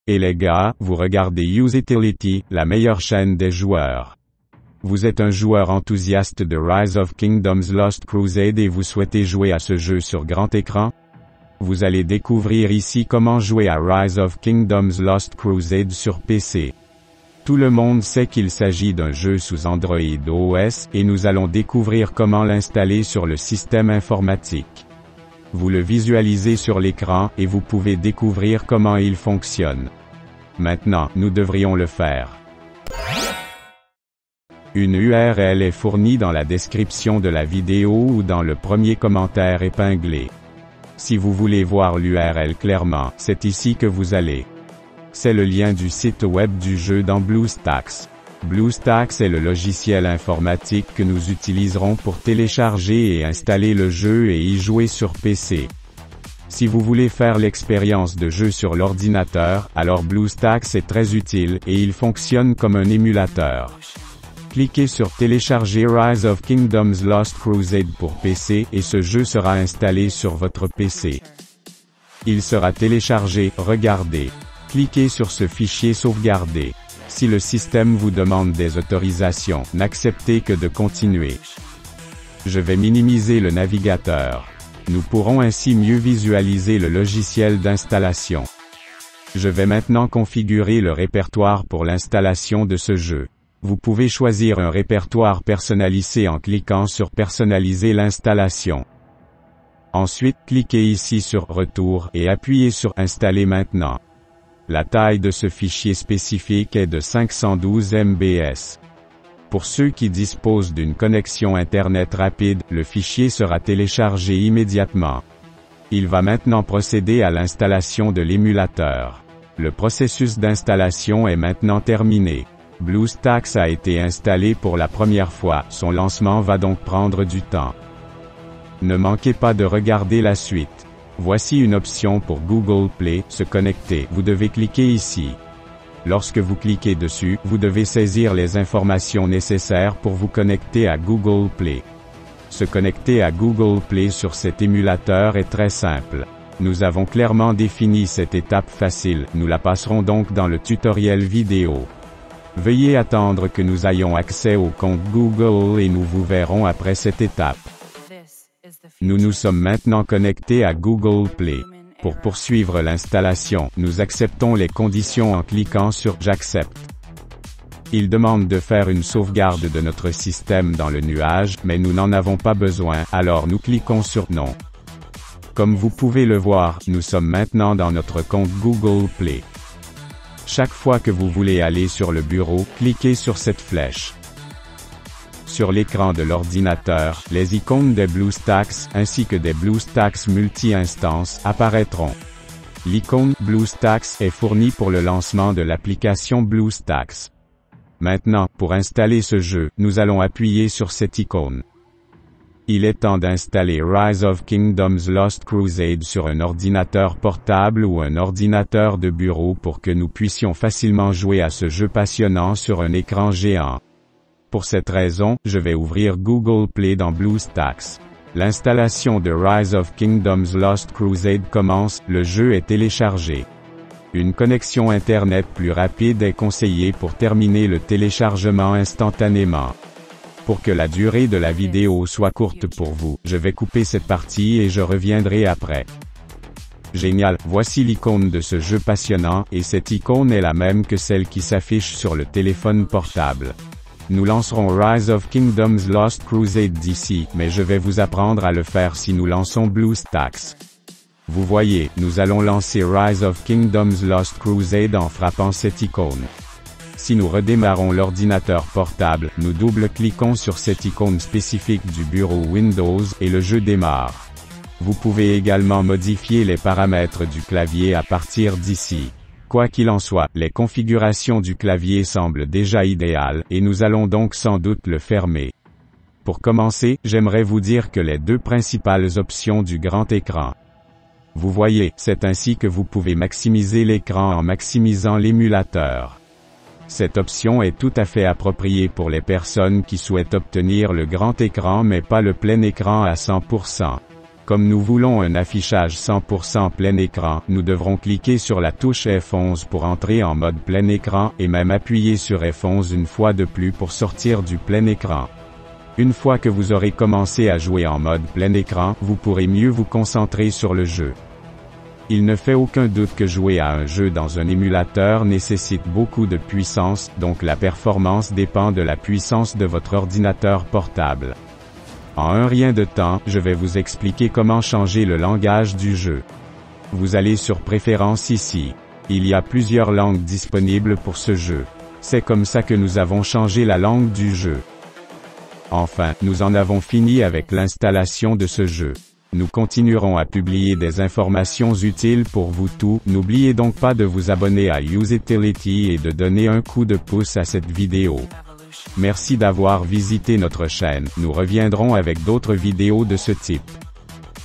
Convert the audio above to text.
Et les gars, vous regardez Usetility, la meilleure chaîne des joueurs. Vous êtes un joueur enthousiaste de Rise of Kingdoms Lost Crusade et vous souhaitez jouer à ce jeu sur grand écran? Vous allez découvrir ici comment jouer à Rise of Kingdoms Lost Crusade sur PC. Tout le monde sait qu'il s'agit d'un jeu sous Android OS, et nous allons découvrir comment l'installer sur le système informatique. Vous le visualisez sur l'écran, et vous pouvez découvrir comment il fonctionne. Maintenant, nous devrions le faire. Une URL est fournie dans la description de la vidéo ou dans le premier commentaire épinglé. Si vous voulez voir l'URL clairement, c'est ici que vous allez. C'est le lien du site web du jeu dans BlueStacks. BlueStacks est le logiciel informatique que nous utiliserons pour télécharger et installer le jeu et y jouer sur PC. Si vous voulez faire l'expérience de jeu sur l'ordinateur, alors BlueStacks est très utile, et il fonctionne comme un émulateur. Cliquez sur Télécharger Rise of Kingdoms Lost Crusade pour PC, et ce jeu sera installé sur votre PC. Il sera téléchargé, regardez. Cliquez sur ce fichier sauvegarder. Si le système vous demande des autorisations, n'acceptez que de continuer. Je vais minimiser le navigateur. Nous pourrons ainsi mieux visualiser le logiciel d'installation. Je vais maintenant configurer le répertoire pour l'installation de ce jeu. Vous pouvez choisir un répertoire personnalisé en cliquant sur Personnaliser l'installation. Ensuite, cliquez ici sur Retour et appuyez sur Installer maintenant. La taille de ce fichier spécifique est de 512 MB. Pour ceux qui disposent d'une connexion Internet rapide, le fichier sera téléchargé immédiatement. Il va maintenant procéder à l'installation de l'émulateur. Le processus d'installation est maintenant terminé. BlueStacks a été installé pour la première fois, son lancement va donc prendre du temps. Ne manquez pas de regarder la suite. Voici une option pour Google Play, se connecter. Vous devez cliquer ici. Lorsque vous cliquez dessus, vous devez saisir les informations nécessaires pour vous connecter à Google Play. Se connecter à Google Play sur cet émulateur est très simple. Nous avons clairement défini cette étape facile, nous la passerons donc dans le tutoriel vidéo. Veuillez attendre que nous ayons accès au compte Google et nous vous verrons après cette étape. Nous nous sommes maintenant connectés à Google Play. Pour poursuivre l'installation, nous acceptons les conditions en cliquant sur « J'accepte ». Il demande de faire une sauvegarde de notre système dans le nuage, mais nous n'en avons pas besoin, alors nous cliquons sur « Non ». Comme vous pouvez le voir, nous sommes maintenant dans notre compte Google Play. Chaque fois que vous voulez aller sur le bureau, cliquez sur cette flèche. Sur l'écran de l'ordinateur, les icônes des BlueStacks, ainsi que des BlueStacks multi-instances, apparaîtront. L'icône BlueStacks est fournie pour le lancement de l'application BlueStacks. Maintenant, pour installer ce jeu, nous allons appuyer sur cette icône. Il est temps d'installer Rise of Kingdoms Lost Crusade sur un ordinateur portable ou un ordinateur de bureau pour que nous puissions facilement jouer à ce jeu passionnant sur un écran géant. Pour cette raison, je vais ouvrir Google Play dans BlueStacks. L'installation de Rise of Kingdoms Lost Crusade commence, le jeu est téléchargé. Une connexion Internet plus rapide est conseillée pour terminer le téléchargement instantanément. Pour que la durée de la vidéo soit courte pour vous, je vais couper cette partie et je reviendrai après. Génial, voici l'icône de ce jeu passionnant, et cette icône est la même que celle qui s'affiche sur le téléphone portable. Nous lancerons Rise of Kingdoms Lost Crusade d'ici, mais je vais vous apprendre à le faire si nous lançons BlueStacks. Vous voyez, nous allons lancer Rise of Kingdoms Lost Crusade en frappant cette icône. Si nous redémarrons l'ordinateur portable, nous double-cliquons sur cette icône spécifique du bureau Windows, et le jeu démarre. Vous pouvez également modifier les paramètres du clavier à partir d'ici. Quoi qu'il en soit, les configurations du clavier semblent déjà idéales, et nous allons donc sans doute le fermer. Pour commencer, j'aimerais vous dire que les deux principales options du grand écran. Vous voyez, c'est ainsi que vous pouvez maximiser l'écran en maximisant l'émulateur. Cette option est tout à fait appropriée pour les personnes qui souhaitent obtenir le grand écran mais pas le plein écran à 100%. Comme nous voulons un affichage 100% plein écran, nous devrons cliquer sur la touche F11 pour entrer en mode plein écran, et même appuyer sur F11 une fois de plus pour sortir du plein écran. Une fois que vous aurez commencé à jouer en mode plein écran, vous pourrez mieux vous concentrer sur le jeu. Il ne fait aucun doute que jouer à un jeu dans un émulateur nécessite beaucoup de puissance, donc la performance dépend de la puissance de votre ordinateur portable. En un rien de temps, je vais vous expliquer comment changer le langage du jeu. Vous allez sur Préférences ici. Il y a plusieurs langues disponibles pour ce jeu. C'est comme ça que nous avons changé la langue du jeu. Enfin, nous en avons fini avec l'installation de ce jeu. Nous continuerons à publier des informations utiles pour vous tous. N'oubliez donc pas de vous abonner à Usetility et de donner un coup de pouce à cette vidéo. Merci d'avoir visité notre chaîne. Nous reviendrons avec d'autres vidéos de ce type.